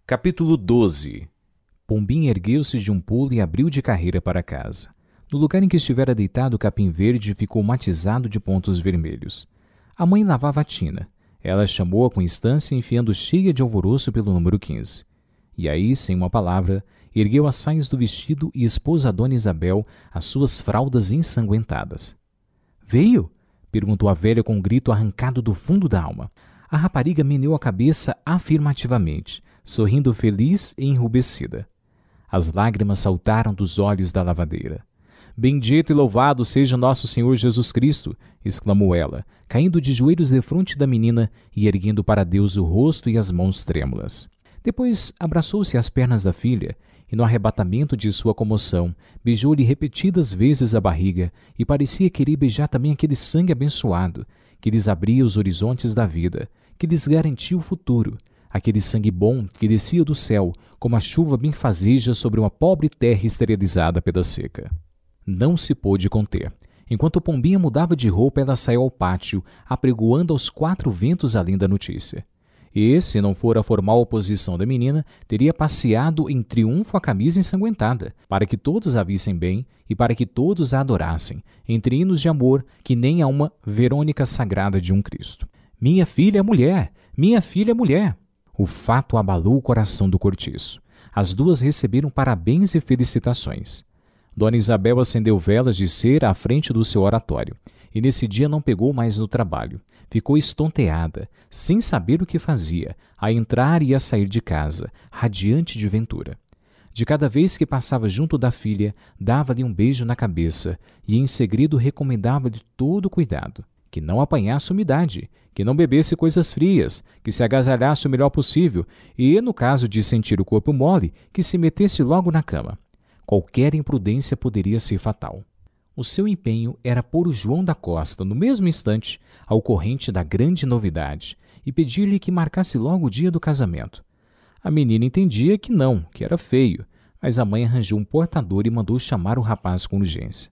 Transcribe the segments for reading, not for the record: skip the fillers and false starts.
Capítulo 12. Pombinha ergueu-se de um pulo e abriu de carreira para casa. No lugar em que estivera deitado o capim verde ficou matizado de pontos vermelhos. A mãe lavava a tina. Ela chamou-a com instância, enfiando cheia de alvoroço pelo número 15. E aí, sem uma palavra, ergueu as saias do vestido e expôs a Dona Isabel as suas fraldas ensanguentadas. "Veio?" perguntou a velha com um grito arrancado do fundo da alma. A rapariga meneou a cabeça afirmativamente, sorrindo feliz e enrubescida. As lágrimas saltaram dos olhos da lavadeira. "Bendito e louvado seja nosso Senhor Jesus Cristo!" exclamou ela, caindo de joelhos defronte da menina e erguendo para Deus o rosto e as mãos trêmulas. Depois abraçou-se às pernas da filha e, no arrebatamento de sua comoção, beijou-lhe repetidas vezes a barriga e parecia querer beijar também aquele sangue abençoado que lhes abria os horizontes da vida, que lhes garantia o futuro, aquele sangue bom que descia do céu como a chuva benfazeja sobre uma pobre terra esterilizada pela seca. Não se pôde conter. Enquanto Pombinha mudava de roupa, ela saiu ao pátio, apregoando aos quatro ventos a linda notícia. E, se não fora a formal oposição da menina, teria passeado em triunfo a camisa ensanguentada, para que todos a vissem bem e para que todos a adorassem, entre hinos de amor que nem a uma Verônica sagrada de um Cristo. "Minha filha é mulher! Minha filha é mulher!" O fato abalou o coração do cortiço. As duas receberam parabéns e felicitações. Dona Isabel acendeu velas de cera à frente do seu oratório, e nesse dia não pegou mais no trabalho. Ficou estonteada, sem saber o que fazia, a entrar e a sair de casa, radiante de ventura. De cada vez que passava junto da filha, dava-lhe um beijo na cabeça e em segredo recomendava-lhe todo cuidado, que não apanhasse umidade, que não bebesse coisas frias, que se agasalhasse o melhor possível e, no caso de sentir o corpo mole, que se metesse logo na cama. Qualquer imprudência poderia ser fatal. O seu empenho era pôr o João da Costa, no mesmo instante, ao corrente da grande novidade e pedir-lhe que marcasse logo o dia do casamento. A menina entendia que não, que era feio, mas a mãe arranjou um portador e mandou chamar o rapaz com urgência.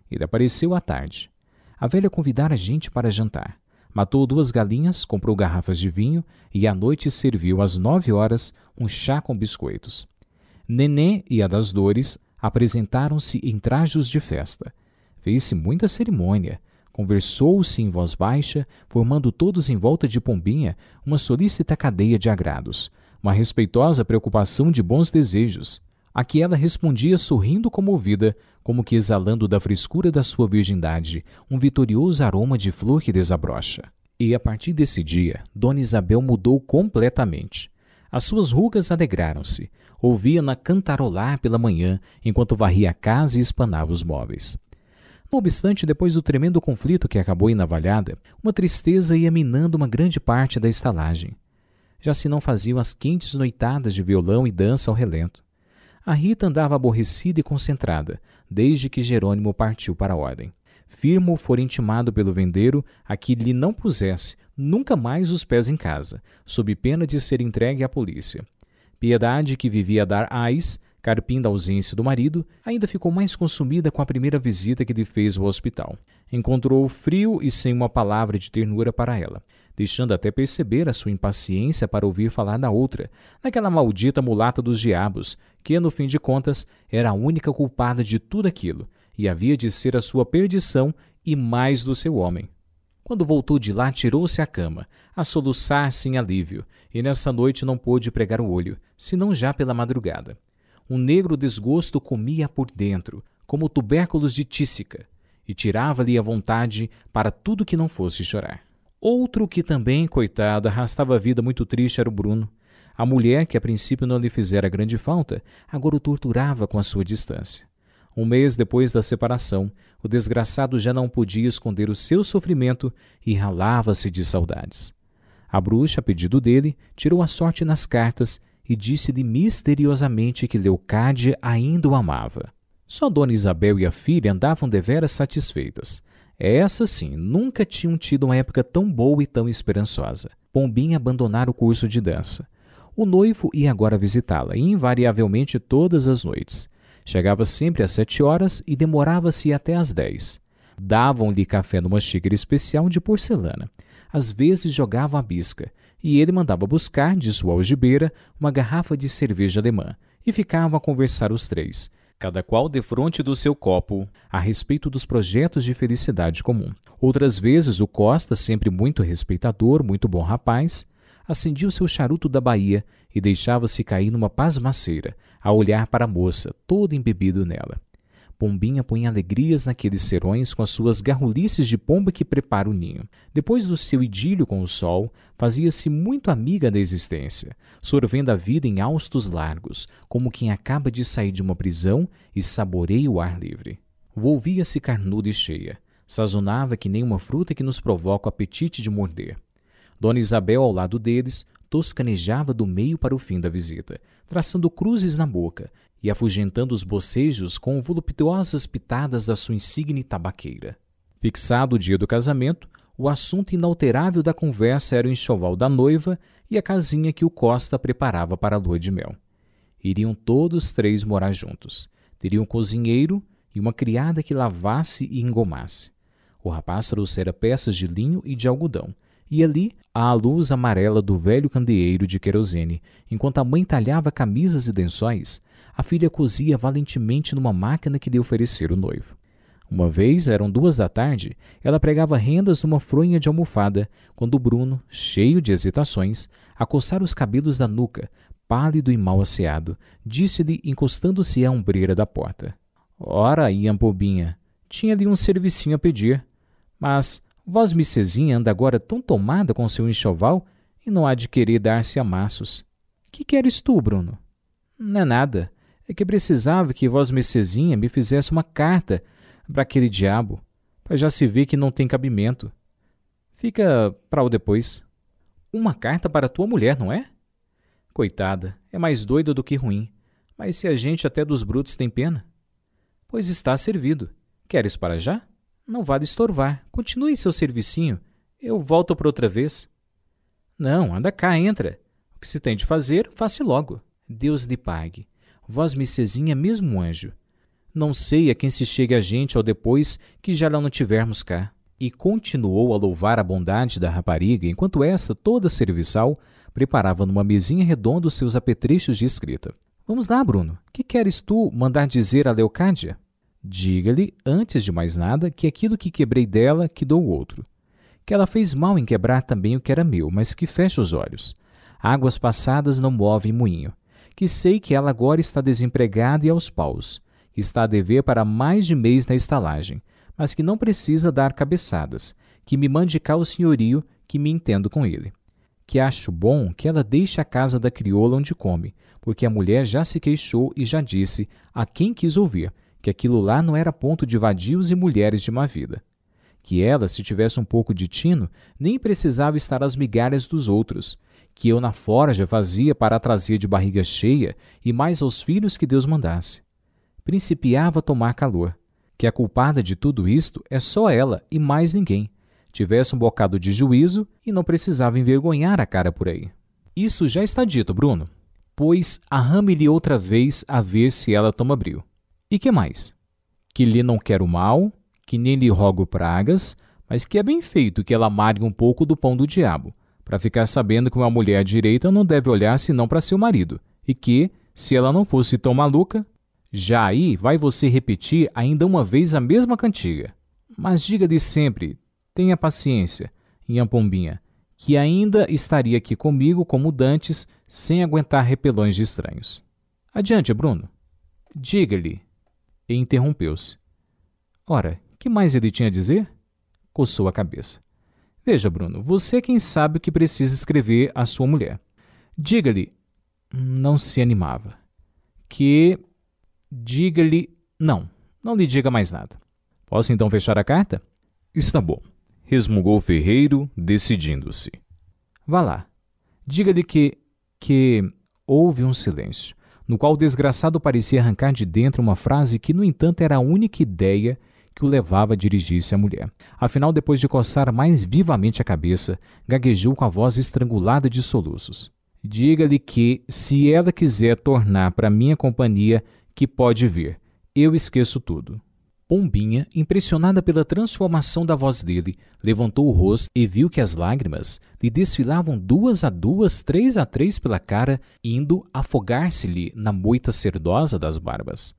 Ele apareceu à tarde. A velha convidara a gente para jantar. Matou 2 galinhas, comprou garrafas de vinho e à noite serviu às 9 horas um chá com biscoitos. Nenê e a das Dores apresentaram-se em trajos de festa. Fez-se muita cerimônia. Conversou-se em voz baixa, formando todos em volta de Pombinha uma solícita cadeia de agrados, uma respeitosa preocupação de bons desejos, a que ela respondia sorrindo comovida, como que exalando da frescura da sua virgindade um vitorioso aroma de flor que desabrocha. E a partir desse dia, Dona Isabel mudou completamente. As suas rugas alegraram-se. Ouvia-na cantarolar pela manhã, enquanto varria a casa e espanava os móveis. Não obstante, depois do tremendo conflito que acabou em navalhada, uma tristeza ia minando uma grande parte da estalagem. Já se não faziam as quentes noitadas de violão e dança ao relento. A Rita andava aborrecida e concentrada, desde que Jerônimo partiu para a ordem. Firmo fora intimado pelo vendeiro a que lhe não pusesse nunca mais os pés em casa, sob pena de ser entregue à polícia. Piedade, que vivia a dar ais, carpindo a ausência do marido, ainda ficou mais consumida com a primeira visita que lhe fez ao hospital. Encontrou-o frio e sem uma palavra de ternura para ela, deixando até perceber a sua impaciência para ouvir falar da outra, naquela maldita mulata dos diabos, que, no fim de contas, era a única culpada de tudo aquilo, e havia de ser a sua perdição e mais do seu homem. Quando voltou de lá, tirou-se à cama, a soluçar sem alívio, e nessa noite não pôde pregar o olho, senão já pela madrugada. Um negro desgosto comia por dentro, como tubérculos de tísica, e tirava-lhe a vontade para tudo que não fosse chorar. Outro que também, coitado, arrastava a vida muito triste era o Bruno. A mulher, que a princípio não lhe fizera grande falta, agora o torturava com a sua distância. 1 mês depois da separação, o desgraçado já não podia esconder o seu sofrimento e ralava-se de saudades. A bruxa, a pedido dele, tirou a sorte nas cartas e disse-lhe misteriosamente que Leocádia ainda o amava. Só Dona Isabel e a filha andavam deveras satisfeitas. Essas, sim, nunca tinham tido uma época tão boa e tão esperançosa. Pombinha abandonara o curso de dança. O noivo ia agora visitá-la, invariavelmente todas as noites. Chegava sempre às 7 horas e demorava-se até às 10. Davam-lhe café numa xícara especial de porcelana. Às vezes jogavam a bisca, e ele mandava buscar, de sua algibeira, uma garrafa de cerveja alemã, e ficavam a conversar os três, cada qual defronte do seu copo, a respeito dos projetos de felicidade comum. Outras vezes, o Costa, sempre muito respeitador, muito bom rapaz, acendia o seu charuto da Bahia e deixava-se cair numa pasmaceira, a olhar para a moça, todo embebido nela. Pombinha punha alegrias naqueles serões com as suas garrulices de pomba que prepara o ninho. Depois do seu idílio com o sol, fazia-se muito amiga da existência, sorvendo a vida em haustos largos, como quem acaba de sair de uma prisão e saboreia o ar livre. Volvia-se carnuda e cheia, sazonava que nem uma fruta que nos provoca o apetite de morder. Dona Isabel, ao lado deles, toscanejava do meio para o fim da visita, traçando cruzes na boca e afugentando os bocejos com voluptuosas pitadas da sua insigne tabaqueira. Fixado o dia do casamento, o assunto inalterável da conversa era o enxoval da noiva e a casinha que o Costa preparava para a lua de mel. Iriam todos três morar juntos. Teriam um cozinheiro e uma criada que lavasse e engomasse. O rapaz trouxera peças de linho e de algodão, e ali, à luz amarela do velho candeeiro de querosene, enquanto a mãe talhava camisas e lençóis, a filha cosia valentemente numa máquina que lhe oferecera o noivo. Uma vez, eram 2 da tarde, ela pregava rendas numa fronha de almofada, quando Bruno, cheio de hesitações, a coçar os cabelos da nuca, pálido e mal asseado, disse-lhe, encostando-se à ombreira da porta: "Ora, Ian Pombinha, tinha-lhe um servicinho a pedir, mas vós missezinha anda agora tão tomada com seu enxoval e não há de querer dar-se amassos. Que queres tu, Bruno?" "Não é nada. É que precisava que vós missezinha me fizesse uma carta para aquele diabo, pois já se vê que não tem cabimento. Fica para o depois." "Uma carta para tua mulher, não é?" "Coitada, é mais doida do que ruim, mas se a gente até dos brutos tem pena." "Pois está servido. Queres para já? Não vale estorvar. Continue seu servicinho. Eu volto por outra vez." "Não, anda cá, entra. O que se tem de fazer, faça logo. Deus lhe pague. Vós missezinha mesmo um anjo. Não sei a quem se chegue a gente ao depois que já lá não tivermos cá." E continuou a louvar a bondade da rapariga, enquanto esta, toda serviçal, preparava numa mesinha redonda os seus apetrechos de escrita. "Vamos lá, Bruno. Que queres tu mandar dizer a Leocádia?" "Diga-lhe, antes de mais nada, que aquilo que quebrei dela, que dou outro. Que ela fez mal em quebrar também o que era meu, mas que feche os olhos. Águas passadas não movem moinho. Que sei que ela agora está desempregada e aos paus. Que está a dever para mais de mês na estalagem, mas que não precisa dar cabeçadas. Que me mande cá o senhorio, que me entendo com ele. Que acho bom que ela deixe a casa da crioula onde come, porque a mulher já se queixou e já disse, a quem quis ouvir, que aquilo lá não era ponto de vadios e mulheres de má vida. Que ela, se tivesse um pouco de tino, nem precisava estar às migalhas dos outros. Que eu na forja fazia para a trazer de barriga cheia e mais aos filhos que Deus mandasse. Principiava a tomar calor. Que a culpada de tudo isto é só ela e mais ninguém. Tivesse um bocado de juízo e não precisava envergonhar a cara por aí." "Isso já está dito, Bruno. Pois arrame-lhe outra vez a ver se ela toma brio. E que mais? Que lhe não quero mal, que nem lhe rogo pragas, mas que é bem feito que ela amargue um pouco do pão do diabo, para ficar sabendo que uma mulher direita não deve olhar senão para seu marido, e que, se ela não fosse tão maluca, já aí vai você repetir ainda uma vez a mesma cantiga. Mas diga-lhe sempre, tenha paciência, Ian Pombinha, que ainda estaria aqui comigo como dantes, sem aguentar repelões de estranhos. Adiante, Bruno." "Diga-lhe." E interrompeu-se. Ora, que mais ele tinha a dizer? Coçou a cabeça. "Veja, Bruno, você é quem sabe o que precisa escrever à sua mulher. Diga-lhe..." Não se animava. Diga-lhe... Não lhe diga mais nada. "Posso então fechar a carta?" "Está bom", resmungou o ferreiro, decidindo-se. "Vá lá. Diga-lhe que... Houve um silêncio, no qual o desgraçado parecia arrancar de dentro uma frase que, no entanto, era a única ideia que o levava a dirigir-se à mulher. Afinal, depois de coçar mais vivamente a cabeça, gaguejou com a voz estrangulada de soluços. "Diga-lhe que, se ela quiser tornar para minha companhia, que pode vir. Eu esqueço tudo." Pombinha, impressionada pela transformação da voz dele, levantou o rosto e viu que as lágrimas lhe desfilavam 2 a 2, 3 a 3 pela cara, indo afogar-se-lhe na moita cerdosa das barbas.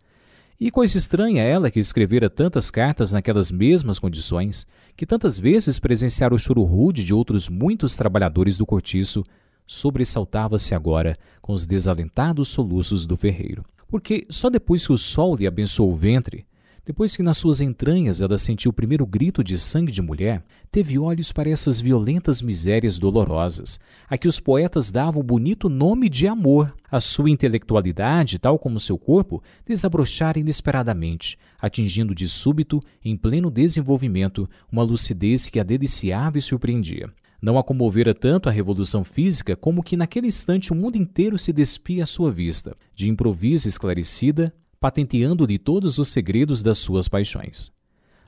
E coisa estranha ela que escrevera tantas cartas naquelas mesmas condições, que tantas vezes presenciara o choro rude de outros muitos trabalhadores do cortiço, sobressaltava-se agora com os desalentados soluços do ferreiro. Porque só depois que o sol lhe abençoou o ventre, depois que nas suas entranhas ela sentiu o primeiro grito de sangue de mulher, teve olhos para essas violentas misérias dolorosas, a que os poetas davam o bonito nome de amor. A sua intelectualidade, tal como seu corpo, desabrochara inesperadamente, atingindo de súbito, em pleno desenvolvimento, uma lucidez que a deliciava e surpreendia. Não a comovera tanto a revolução física como que naquele instante o mundo inteiro se despia à sua vista, de improviso esclarecida, patenteando-lhe todos os segredos das suas paixões.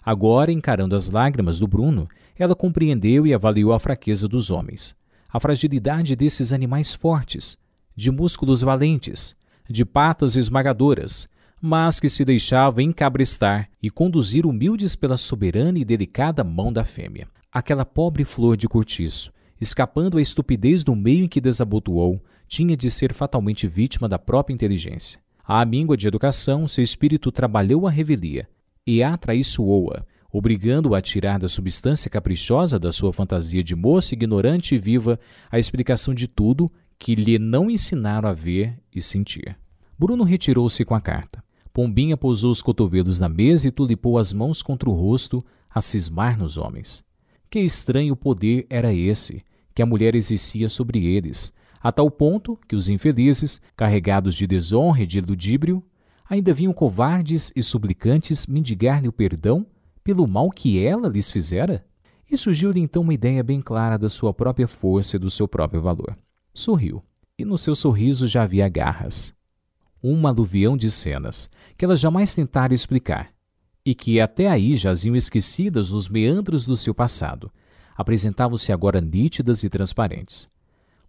Agora, encarando as lágrimas do Bruno, ela compreendeu e avaliou a fraqueza dos homens, a fragilidade desses animais fortes, de músculos valentes, de patas esmagadoras, mas que se deixavam encabrestar e conduzir humildes pela soberana e delicada mão da fêmea. Aquela pobre flor de cortiço, escapando à estupidez do meio em que desabotoou, tinha de ser fatalmente vítima da própria inteligência. À míngua de educação, seu espírito trabalhou a revelia e atraiçoou-a, obrigando-a a tirar da substância caprichosa da sua fantasia de moça ignorante e viva a explicação de tudo que lhe não ensinaram a ver e sentir. Bruno retirou-se com a carta. Pombinha pousou os cotovelos na mesa e tulipou as mãos contra o rosto a cismar nos homens. Que estranho poder era esse que a mulher exercia sobre eles, a tal ponto que os infelizes, carregados de desonra e de ludíbrio, ainda vinham covardes e suplicantes mendigar-lhe o perdão pelo mal que ela lhes fizera? E surgiu-lhe então uma ideia bem clara da sua própria força e do seu próprio valor. Sorriu, e no seu sorriso já havia garras. Um aluvião de cenas que ela jamais tentara explicar, e que até aí jaziam esquecidas nos meandros do seu passado, apresentavam-se agora nítidas e transparentes.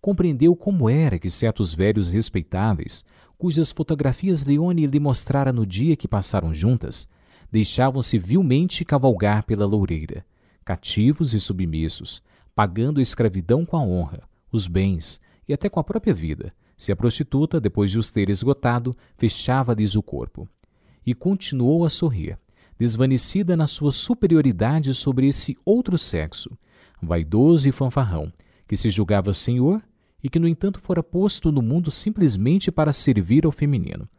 Compreendeu como era que certos velhos respeitáveis, cujas fotografias Leone lhe mostrara no dia que passaram juntas, deixavam-se vilmente cavalgar pela loureira, cativos e submissos, pagando a escravidão com a honra, os bens e até com a própria vida, se a prostituta, depois de os ter esgotado, fechava-lhes o corpo. E continuou a sorrir, desvanecida na sua superioridade sobre esse outro sexo, vaidoso e fanfarrão, que se julgava senhor e que, no entanto, fora posto no mundo simplesmente para servir ao feminino.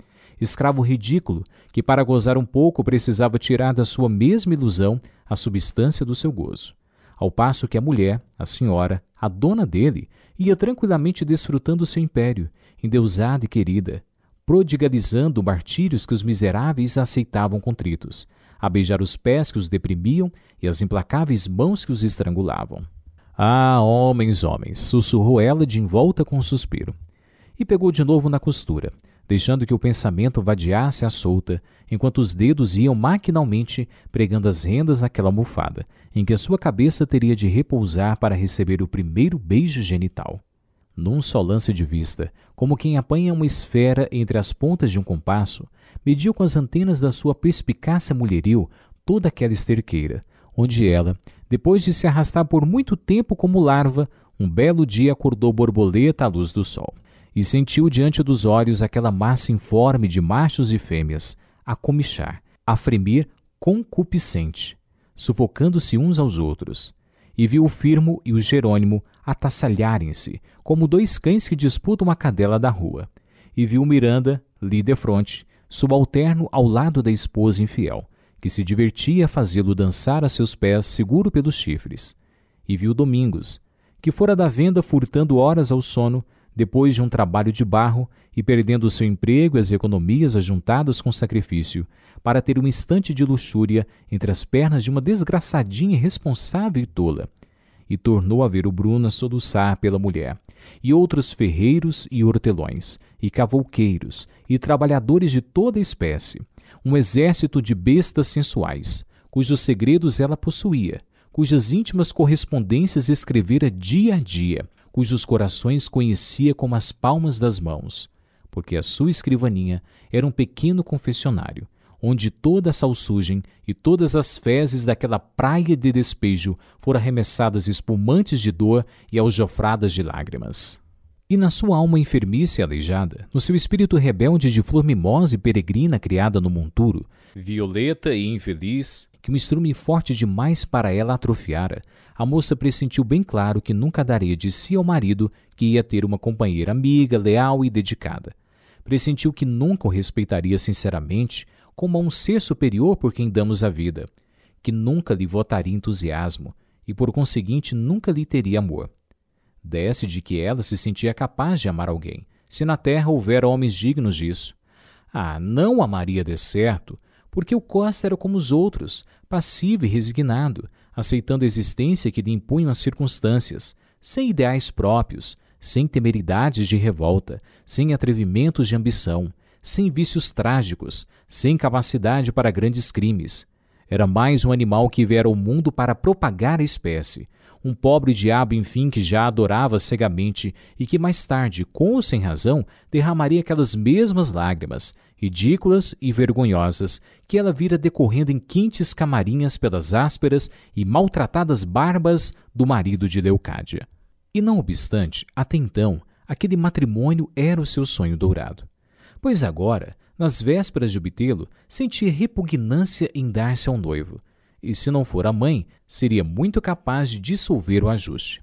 Escravo ridículo que, para gozar um pouco, precisava tirar da sua mesma ilusão a substância do seu gozo. Ao passo que a mulher, a senhora, a dona dele, ia tranquilamente desfrutando seu império, endeusada e querida, prodigalizando martírios que os miseráveis aceitavam contritos, a beijar os pés que os deprimiam e as implacáveis mãos que os estrangulavam. Ah, homens, homens, sussurrou ela de envolta com um suspiro. E pegou de novo na costura, deixando que o pensamento vadiasse à solta, enquanto os dedos iam maquinalmente pregando as rendas naquela almofada, em que a sua cabeça teria de repousar para receber o primeiro beijo genital. Num só lance de vista, como quem apanha uma esfera entre as pontas de um compasso, mediu com as antenas da sua perspicácia mulheril toda aquela esterqueira, onde ela, depois de se arrastar por muito tempo como larva, um belo dia acordou borboleta à luz do sol, e sentiu diante dos olhos aquela massa informe de machos e fêmeas, a comichar, a fremir concupiscente, sufocando-se uns aos outros, e viu o Firmo e o Jerônimo atassalharem-se, como dois cães que disputam a cadela da rua, e viu Miranda, li defronte, subalterno ao lado da esposa infiel, que se divertia a fazê-lo dançar a seus pés seguro pelos chifres, e viu Domingos, que fora da venda furtando horas ao sono, depois de um trabalho de barro e perdendo o seu emprego e as economias ajuntadas com sacrifício, para ter um instante de luxúria entre as pernas de uma desgraçadinha irresponsável e tola, e tornou a ver o Bruno a soluçar pela mulher, e outros ferreiros e hortelões, e cavouqueiros, e trabalhadores de toda espécie, um exército de bestas sensuais, cujos segredos ela possuía, cujas íntimas correspondências escrevera dia a dia, cujos corações conhecia como as palmas das mãos, porque a sua escrivaninha era um pequeno confessionário, onde toda a salsugem e todas as fezes daquela praia de despejo foram arremessadas espumantes de dor e aljofradas de lágrimas. E na sua alma enfermiça e aleijada, no seu espírito rebelde de flor mimosa e peregrina criada no monturo, violeta e infeliz, que um estrume forte demais para ela atrofiara, a moça pressentiu bem claro que nunca daria de si ao marido que ia ter uma companheira amiga, leal e dedicada. Pressentiu que nunca o respeitaria sinceramente como a um ser superior por quem damos a vida, que nunca lhe votaria entusiasmo e, por conseguinte, nunca lhe teria amor. Desce de que ela se sentia capaz de amar alguém, se na terra houvera homens dignos disso. Não amaria de certo, porque o Costa era como os outros, passivo e resignado, aceitando a existência que lhe impunham as circunstâncias, sem ideais próprios, sem temeridades de revolta, sem atrevimentos de ambição, sem vícios trágicos, sem capacidade para grandes crimes. Era mais um animal que viera ao mundo para propagar a espécie, um pobre diabo, enfim, que já adorava cegamente e que mais tarde, com ou sem razão, derramaria aquelas mesmas lágrimas, ridículas e vergonhosas, que ela vira decorrendo em quentes camarinhas pelas ásperas e maltratadas barbas do marido de Leocádia. E não obstante, até então, aquele matrimônio era o seu sonho dourado. Pois agora, nas vésperas de obtê-lo, sentia repugnância em dar-se ao noivo, e se não for a mãe, seria muito capaz de dissolver o ajuste.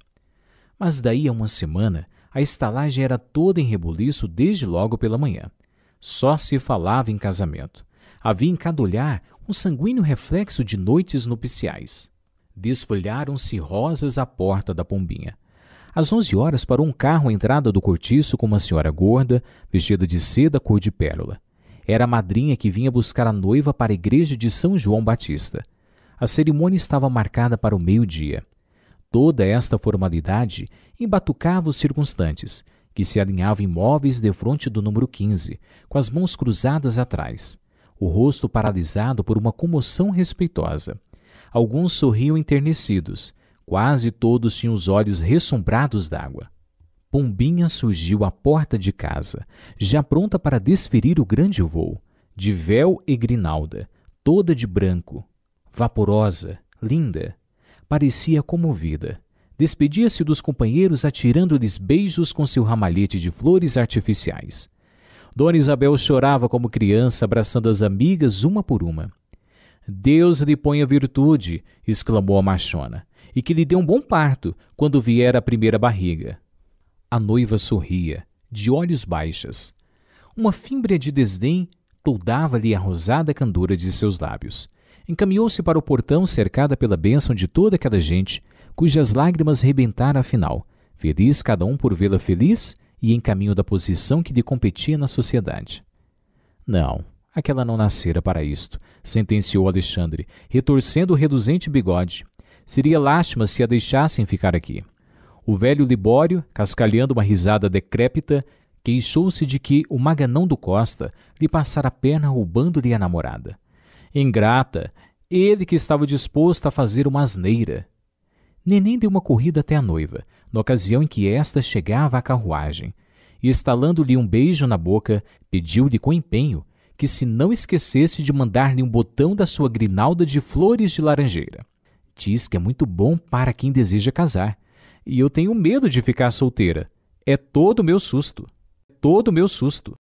Mas daí a uma semana, a estalagem era toda em rebuliço desde logo pela manhã. Só se falava em casamento. Havia em cada olhar um sanguíneo reflexo de noites nupciais. Desfolharam-se rosas à porta da Pombinha. Às 11 horas parou um carro à entrada do cortiço com uma senhora gorda, vestida de seda cor de pérola. Era a madrinha que vinha buscar a noiva para a igreja de São João Batista. A cerimônia estava marcada para o meio-dia. Toda esta formalidade embatucava os circunstantes, que se alinhavam imóveis defronte do número 15, com as mãos cruzadas atrás, o rosto paralisado por uma comoção respeitosa. Alguns sorriam enternecidos, quase todos tinham os olhos ressombrados d'água. Pombinha surgiu à porta de casa, já pronta para desferir o grande voo, de véu e grinalda, toda de branco, vaporosa, linda. Parecia comovida. Despedia-se dos companheiros atirando-lhes beijos com seu ramalhete de flores artificiais. Dona Isabel chorava como criança, abraçando as amigas uma por uma. «Deus lhe ponha virtude», exclamou a machona, «e que lhe dê um bom parto, quando vier a primeira barriga». A noiva sorria, de olhos baixos. Uma fímbria de desdém toldava-lhe a rosada candura de seus lábios. Encaminhou-se para o portão, cercada pela bênção de toda aquela gente, cujas lágrimas rebentaram afinal, feliz cada um por vê-la feliz e em caminho da posição que lhe competia na sociedade. Não, aquela não nascera para isto, sentenciou Alexandre, retorcendo o reluzente bigode. Seria lástima se a deixassem ficar aqui. O velho Libório, cascalhando uma risada decrépita, queixou-se de que o maganão do Costa lhe passara a perna roubando-lhe a namorada. Ingrata, ele que estava disposto a fazer uma asneira. Neném deu uma corrida até a noiva, na ocasião em que esta chegava à carruagem, e, estalando-lhe um beijo na boca, pediu-lhe com empenho que se não esquecesse de mandar-lhe um botão da sua grinalda de flores de laranjeira. Diz que é muito bom para quem deseja casar, e eu tenho medo de ficar solteira. É todo o meu susto. Todo o meu susto.